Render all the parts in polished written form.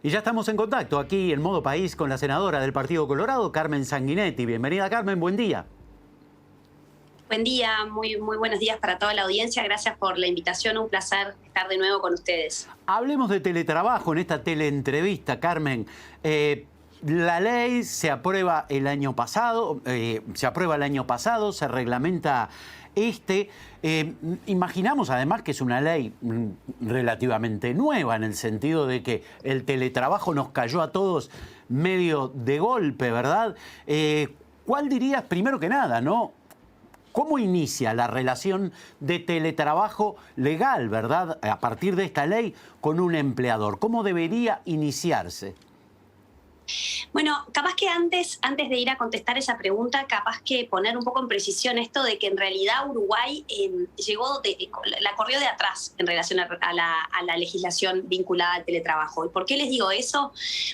Y ya estamos en contacto aquí en Modo País con la senadora del Partido Colorado, Carmen Sanguinetti. Bienvenida, Carmen, buen día. Buen día, muy buenos días para toda la audiencia. Gracias por la invitación, un placer estar de nuevo con ustedes. Hablemos de teletrabajo en esta teleentrevista, Carmen. La ley se aprueba el año pasado, se reglamenta imaginamos además que es una ley relativamente nueva en el sentido de que el teletrabajo nos cayó a todos medio de golpe, ¿verdad? ¿Cuál dirías, primero que nada, ¿no? ¿Cómo inicia la relación de teletrabajo legal, verdad, a partir de esta ley con un empleador? ¿Cómo debería iniciarse? Bueno, capaz que antes de ir a contestar esa pregunta, capaz que poner un poco en precisión esto de que en realidad Uruguay la corrió de atrás en relación a la legislación vinculada al teletrabajo. ¿Y por qué les digo eso?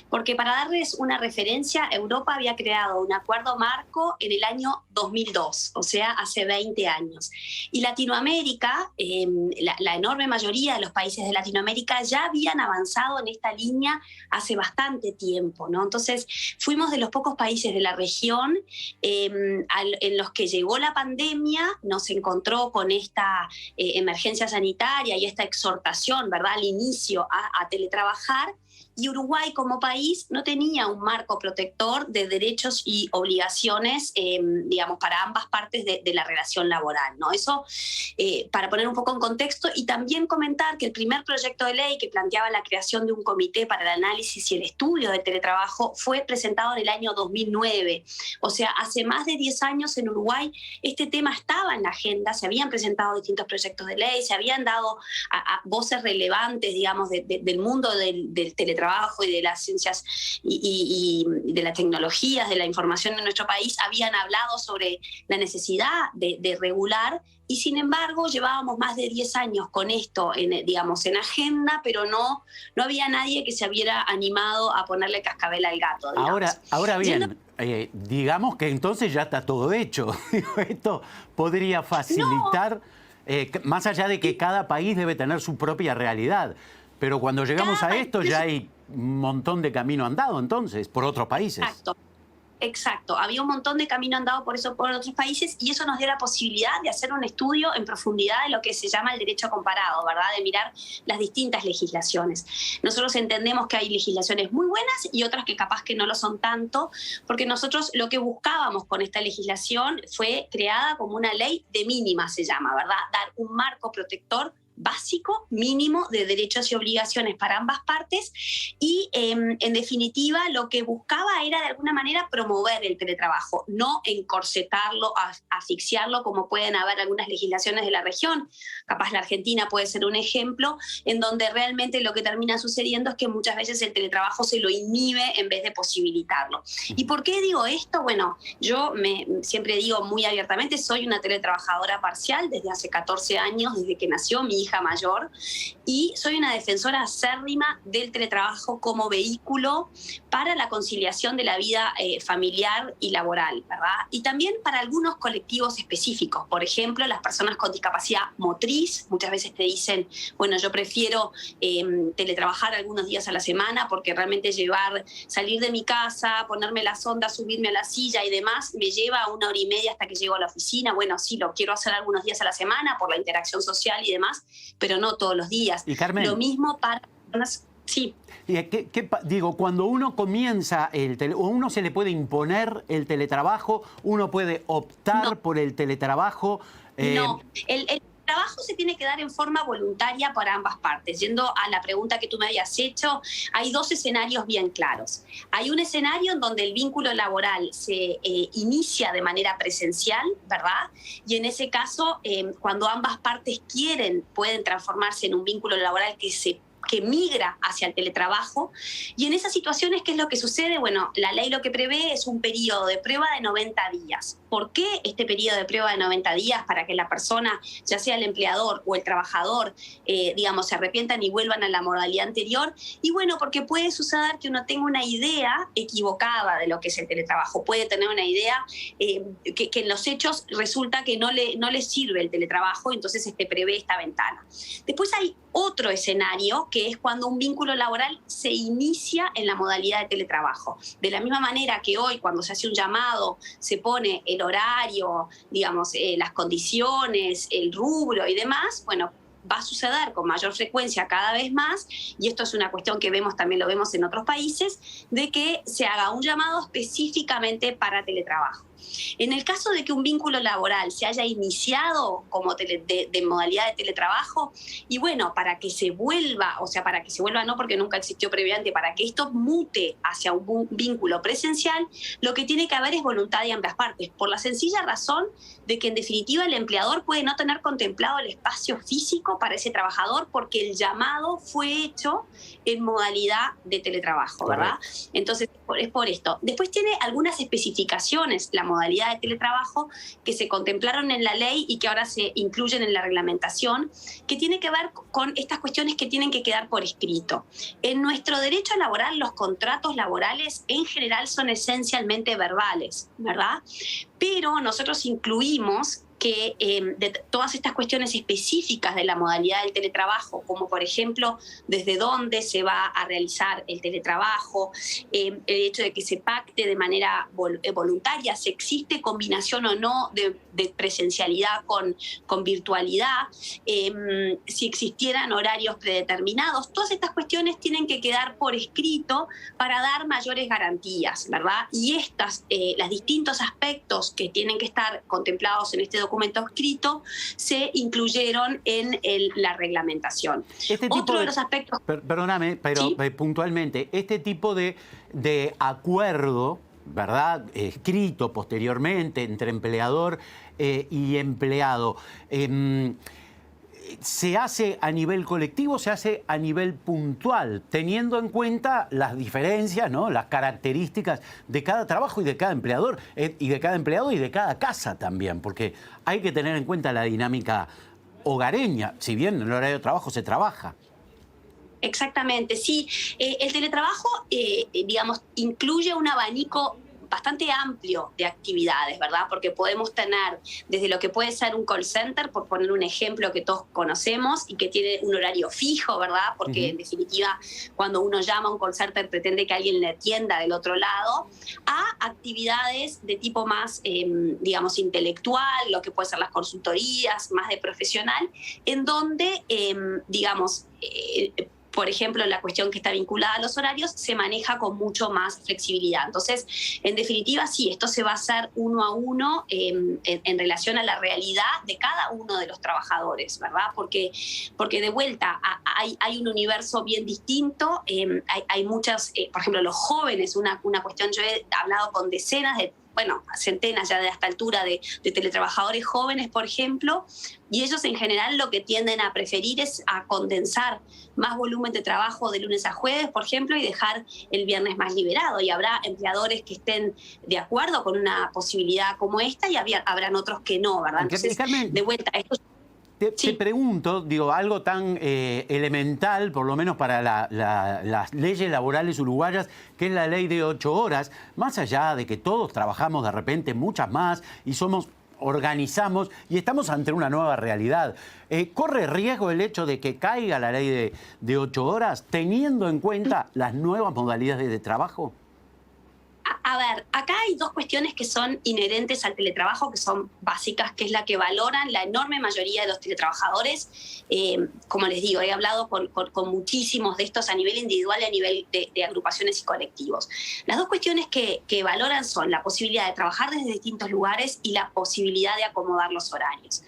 Porque para darles una referencia, Europa había creado un acuerdo marco en el año 2002, o sea, hace 20 años. Y Latinoamérica, la enorme mayoría de los países de Latinoamérica ya habían avanzado en esta línea hace bastante tiempo, ¿no? Entonces, fuimos de los pocos países de la región en los que llegó la pandemia, nos encontró con esta emergencia sanitaria y esta exhortación, ¿verdad?, al inicio a teletrabajar. Y Uruguay como país no tenía un marco protector de derechos y obligaciones, digamos, para ambas partes de la relación laboral, ¿no? Eso para poner un poco en contexto y también comentar que el primer proyecto de ley que planteaba la creación de un comité para el análisis y el estudio del teletrabajo fue presentado en el año 2009. O sea, hace más de 10 años en Uruguay este tema estaba en la agenda, se habían presentado distintos proyectos de ley, se habían dado a voces relevantes, digamos, del mundo del teletrabajo y de las ciencias y de las tecnologías, de la información en nuestro país, habían hablado sobre la necesidad de regular, y sin embargo llevábamos más de 10 años con esto en agenda, pero no había nadie que se hubiera animado a ponerle cascabel al gato, digamos. Ahora bien, digamos que entonces ya está todo hecho. Esto podría facilitar, más allá de que cada país debe tener su propia realidad. Pero cuando llegamos a esto ya hay un montón de camino andado, entonces, por otros países. Exacto. Había un montón de camino andado por otros países, y eso nos dio la posibilidad de hacer un estudio en profundidad de lo que se llama el derecho comparado, ¿verdad? De mirar las distintas legislaciones. Nosotros entendemos que hay legislaciones muy buenas y otras que capaz que no lo son tanto, porque nosotros lo que buscábamos con esta legislación fue creada como una ley de mínima, se llama, ¿verdad? Dar un marco protector básico, mínimo, de derechos y obligaciones para ambas partes, y en definitiva lo que buscaba era de alguna manera promover el teletrabajo, no encorsetarlo, asfixiarlo, como pueden haber algunas legislaciones de la región. Capaz la Argentina puede ser un ejemplo, en donde realmente lo que termina sucediendo es que muchas veces el teletrabajo se lo inhibe en vez de posibilitarlo. ¿Y por qué digo esto? Bueno, yo siempre digo muy abiertamente, soy una teletrabajadora parcial desde hace 14 años, desde que nació mi hija mayor, y soy una defensora acérrima del teletrabajo como vehículo para la conciliación de la vida familiar y laboral, ¿verdad? Y también para algunos colectivos específicos, por ejemplo, las personas con discapacidad motriz. Muchas veces te dicen, bueno, yo prefiero teletrabajar algunos días a la semana porque realmente salir de mi casa, ponerme la sonda, subirme a la silla y demás, me lleva 1 hora y media hasta que llego a la oficina. Bueno, sí, lo quiero hacer algunos días a la semana por la interacción social y demás, pero no todos los días. Y Carmen, lo mismo para personas. Sí. Digo, cuando uno comienza o uno se le puede imponer el teletrabajo, uno puede optar por el teletrabajo. No, el trabajo se tiene que dar en forma voluntaria para ambas partes. Yendo a la pregunta que tú me habías hecho, hay 2 escenarios bien claros. Hay un escenario en donde el vínculo laboral se inicia de manera presencial, ¿verdad? Y en ese caso, cuando ambas partes quieren, pueden transformarse en un vínculo laboral que migra hacia el teletrabajo. Y en esas situaciones, ¿qué es lo que sucede? Bueno, la ley lo que prevé es un periodo de prueba de 90 días. por qué este periodo de prueba de 90 días para que la persona, ya sea el empleador o el trabajador, digamos, se arrepientan y vuelvan a la modalidad anterior. Y bueno, porque puede suceder que uno tenga una idea equivocada de lo que es el teletrabajo, puede tener una idea que en los hechos resulta que no le sirve el teletrabajo, entonces prevé esta ventana. Después hay otro escenario, que es cuando un vínculo laboral se inicia en la modalidad de teletrabajo. De la misma manera que hoy, cuando se hace un llamado, se pone el horario, digamos, las condiciones, el rubro y demás, bueno, va a suceder con mayor frecuencia cada vez más, y esto es una cuestión que también lo vemos en otros países, de que se haga un llamado específicamente para teletrabajo. En el caso de que un vínculo laboral se haya iniciado como de modalidad de teletrabajo, y bueno, para que se vuelva, o sea, para que se vuelva no porque nunca existió previamente, para que esto mute hacia un vínculo presencial, lo que tiene que haber es voluntad de ambas partes, por la sencilla razón de que en definitiva el empleador puede no tener contemplado el espacio físico para ese trabajador porque el llamado fue hecho en modalidad de teletrabajo, ¿verdad? Entonces, es por esto. Después tiene algunas especificaciones la modalidad de teletrabajo que se contemplaron en la ley y que ahora se incluyen en la reglamentación, que tiene que ver con estas cuestiones que tienen que quedar por escrito. En nuestro derecho laboral, los contratos laborales en general son esencialmente verbales, ¿verdad? Pero nosotros incluimos que de todas estas cuestiones específicas de la modalidad del teletrabajo, como por ejemplo desde dónde se va a realizar el teletrabajo, el hecho de que se pacte de manera voluntaria, si existe combinación o no de presencialidad con virtualidad, si existieran horarios predeterminados, todas estas cuestiones tienen que quedar por escrito para dar mayores garantías, ¿verdad? Y los distintos aspectos que tienen que estar contemplados en este documento escrito se incluyeron en la reglamentación. Otro de los aspectos... Perdóname, pero ¿sí? Puntualmente, este tipo de acuerdo, ¿verdad?, escrito posteriormente entre empleador y empleado, ¿se hace a nivel colectivo o se hace a nivel puntual, teniendo en cuenta las diferencias, ¿no?, las características de cada trabajo y de cada empleador, y de cada empleado y de cada casa también? Porque hay que tener en cuenta la dinámica hogareña, si bien en el horario de trabajo se trabaja. Exactamente, sí. El teletrabajo, digamos, incluye un abanico bastante amplio de actividades, ¿verdad? Porque podemos tener desde lo que puede ser un call center, por poner un ejemplo que todos conocemos y que tiene un horario fijo, ¿verdad? Porque en definitiva, cuando uno llama a un call center pretende que alguien le atienda del otro lado, a actividades de tipo más, digamos, intelectual, lo que puede ser las consultorías, más de profesional, en donde, digamos, por ejemplo, la cuestión que está vinculada a los horarios se maneja con mucho más flexibilidad. Entonces, en definitiva, sí, esto se va a hacer uno a uno en relación a la realidad de cada uno de los trabajadores, ¿verdad? Porque de vuelta hay un universo bien distinto, hay muchas, por ejemplo, los jóvenes, una cuestión, yo he hablado con decenas de, bueno, centenas ya de esta altura de teletrabajadores jóvenes, por ejemplo, y ellos en general lo que tienden a preferir es a condensar más volumen de trabajo de lunes a jueves, por ejemplo, y dejar el viernes más liberado. Y habrá empleadores que estén de acuerdo con una posibilidad como esta y habrán otros que no, ¿verdad? Entonces, Carmen, de vuelta, esto... Te pregunto, digo, algo tan elemental, por lo menos para las leyes laborales uruguayas, que es la ley de 8 horas, más allá de que todos trabajamos de repente muchas más y organizamos y estamos ante una nueva realidad. ¿Corre riesgo el hecho de que caiga la ley de 8 horas teniendo en cuenta las nuevas modalidades de trabajo? A ver, acá hay dos cuestiones que son inherentes al teletrabajo, que son básicas, que es la que valoran la enorme mayoría de los teletrabajadores. Como les digo, he hablado con muchísimos de estos a nivel individual y a nivel de agrupaciones y colectivos. Las dos cuestiones que valoran son la posibilidad de trabajar desde distintos lugares y la posibilidad de acomodar los horarios.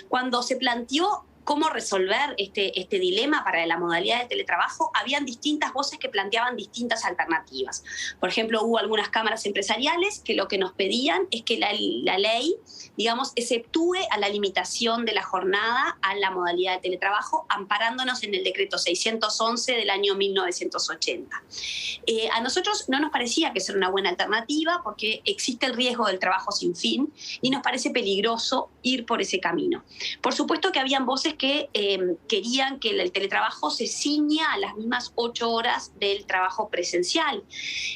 Cuando se planteó cómo resolver este dilema para la modalidad de teletrabajo, habían distintas voces que planteaban distintas alternativas. Por ejemplo, hubo algunas cámaras empresariales que lo que nos pedían es que la ley, digamos, exceptúe a la limitación de la jornada a la modalidad de teletrabajo, amparándonos en el decreto 611 del año 1980. A nosotros no nos parecía que sea una buena alternativa porque existe el riesgo del trabajo sin fin y nos parece peligroso ir por ese camino. Por supuesto que habían voces que querían que el teletrabajo se ciña a las mismas 8 horas del trabajo presencial.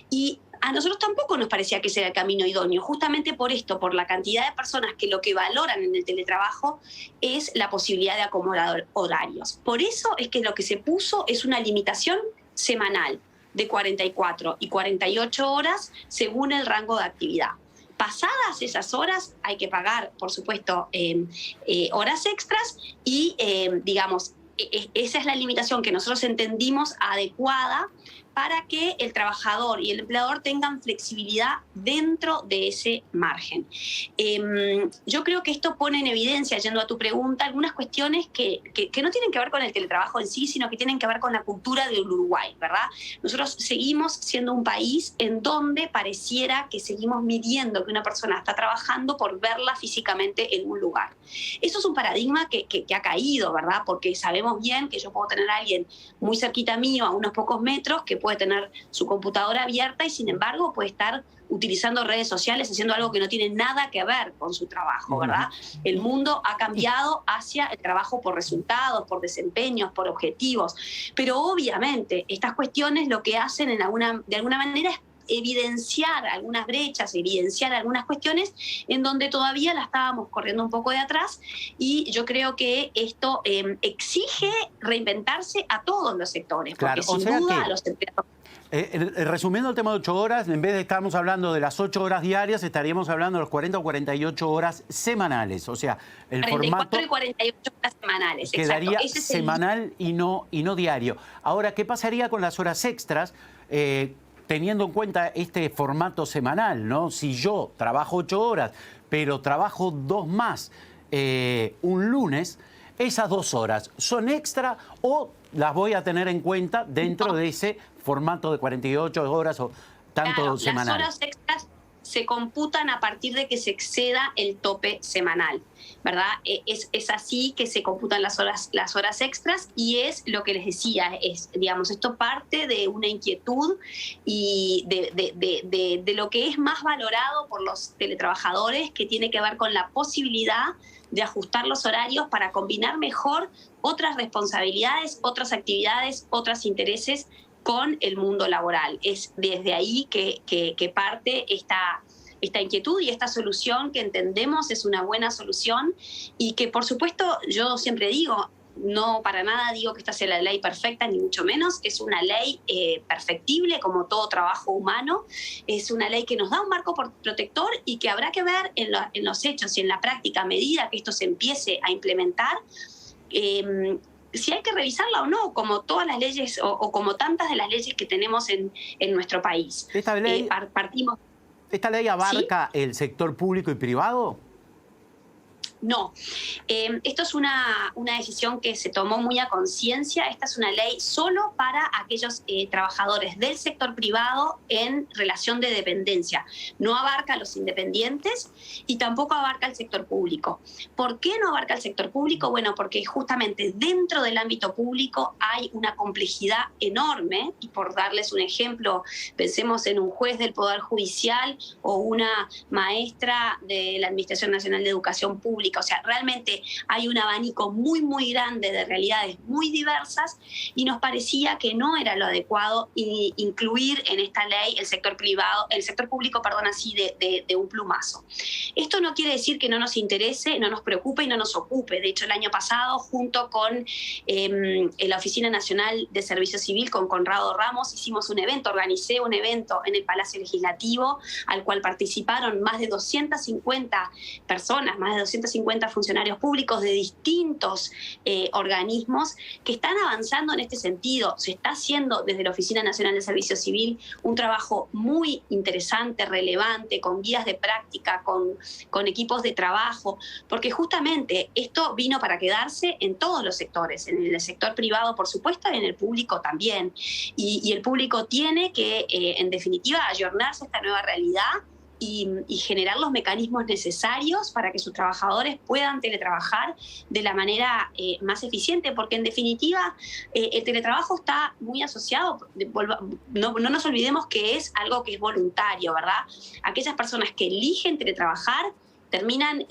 Y a nosotros tampoco nos parecía que ese era el camino idóneo, justamente por esto, por la cantidad de personas que lo que valoran en el teletrabajo es la posibilidad de acomodar horarios. Por eso es que lo que se puso es una limitación semanal de 44 y 48 horas según el rango de actividad. Pasadas esas horas hay que pagar, por supuesto, horas extras y, digamos, esa es la limitación que nosotros entendimos adecuada para que el trabajador y el empleador tengan flexibilidad dentro de ese margen. Yo creo que esto pone en evidencia, yendo a tu pregunta, algunas cuestiones que no tienen que ver con el teletrabajo en sí, sino que tienen que ver con la cultura del Uruguay, ¿verdad? Nosotros seguimos siendo un país en donde pareciera que seguimos midiendo que una persona está trabajando por verla físicamente en un lugar. Eso es un paradigma que ha caído, ¿verdad? Porque sabemos bien que yo puedo tener a alguien muy cerquita mío, a unos pocos metros, que puede tener su computadora abierta y sin embargo puede estar utilizando redes sociales, haciendo algo que no tiene nada que ver con su trabajo, ¿verdad? El mundo ha cambiado hacia el trabajo por resultados, por desempeños, por objetivos, pero obviamente estas cuestiones lo que hacen de alguna manera es evidenciar algunas brechas, evidenciar algunas cuestiones en donde todavía la estábamos corriendo un poco de atrás y yo creo que esto exige reinventarse a todos los sectores, porque claro, sin duda a los empleados... resumiendo el tema de 8 horas, en vez de estarmos hablando de las 8 horas diarias, estaríamos hablando de las 40 o 48 horas semanales. O sea, el 44 formato y 48 horas semanales. quedaría Exacto. semanal y no diario. Ahora, ¿qué pasaría con las horas extras? Teniendo en cuenta este formato semanal, ¿no? Si yo trabajo 8 horas, pero trabajo 2 más un lunes, ¿esas 2 horas son extra o las voy a tener en cuenta dentro de ese formato de 48 horas o tanto semanal? Las horas extras se computan a partir de que se exceda el tope semanal, ¿verdad? Es así que se computan las horas extras y es lo que les decía, digamos, esto parte de una inquietud y de lo que es más valorado por los teletrabajadores, que tiene que ver con la posibilidad de ajustar los horarios para combinar mejor otras responsabilidades, otras actividades, otros intereses con el mundo laboral. Es desde ahí que parte esta inquietud y esta solución que entendemos es una buena solución y que, por supuesto, yo siempre digo, no para nada digo que esta sea la ley perfecta, ni mucho menos, es una ley perfectible como todo trabajo humano, es una ley que nos da un marco protector y que habrá que ver en los hechos y en la práctica a medida que esto se empiece a implementar, si hay que revisarla o no, como todas las leyes o como tantas de las leyes que tenemos en nuestro país. ¿Esta ley abarca el sector público y privado? No, esto es una decisión que se tomó muy a conciencia. Esta es una ley solo para aquellos trabajadores del sector privado en relación de dependencia. No abarca a los independientes y tampoco abarca al sector público. ¿Por qué no abarca al sector público? Bueno, porque justamente dentro del ámbito público hay una complejidad enorme y, por darles un ejemplo, pensemos en un juez del Poder Judicial o una maestra de la Administración Nacional de Educación Pública. O sea, realmente hay un abanico muy, muy grande de realidades muy diversas y nos parecía que no era lo adecuado incluir en esta ley el sector público, así de un plumazo. Esto no quiere decir que no nos interese, no nos preocupe y no nos ocupe. De hecho, el año pasado, junto con la Oficina Nacional de Servicio Civil, con Conrado Ramos, organicé un evento en el Palacio Legislativo, al cual participaron más de 250 personas, más de 250 50 funcionarios públicos de distintos organismos que están avanzando en este sentido. Se está haciendo desde la Oficina Nacional de Servicio Civil un trabajo muy interesante, relevante, con guías de práctica, con equipos de trabajo, porque justamente esto vino para quedarse en todos los sectores, en el sector privado, por supuesto, y en el público también. Y el público tiene que, en definitiva, ayornarse a esta nueva realidad y generar los mecanismos necesarios para que sus trabajadores puedan teletrabajar de la manera más eficiente, porque en definitiva el teletrabajo está muy asociado, no nos olvidemos que es algo que es voluntario, ¿verdad? Aquellas personas que eligen teletrabajar terminan,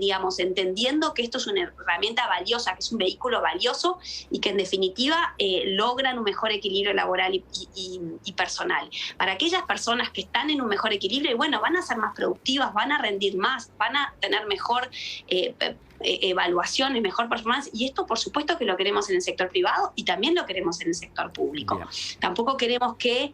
digamos, entendiendo que esto es una herramienta valiosa, que es un vehículo valioso y que en definitiva logran un mejor equilibrio laboral y personal. Para aquellas personas que están en un mejor equilibrio, y bueno, van a ser más productivas, van a rendir más, van a tener mejor evaluaciones, mejor performance, y esto por supuesto que lo queremos en el sector privado y también lo queremos en el sector público. Bien. Tampoco queremos que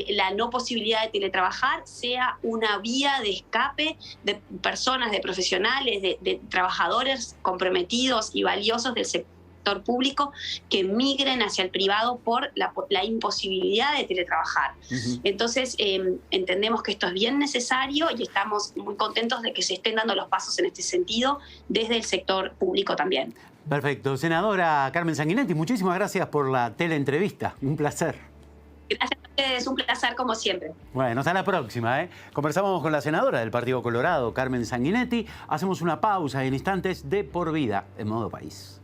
la no posibilidad de teletrabajar sea una vía de escape de personas, de profesionales, de trabajadores comprometidos y valiosos del sector público que migren hacia el privado por la imposibilidad de teletrabajar. Entonces, entendemos que esto es bien necesario y estamos muy contentos de que se estén dando los pasos en este sentido desde el sector público también. Perfecto. Senadora Carmen Sanguinetti, muchísimas gracias por la teleentrevista. Un placer. Gracias a ustedes, un placer como siempre. Bueno, hasta la próxima. Conversamos con la senadora del Partido Colorado, Carmen Sanguinetti. Hacemos una pausa en instantes de Por Vida en Modo País.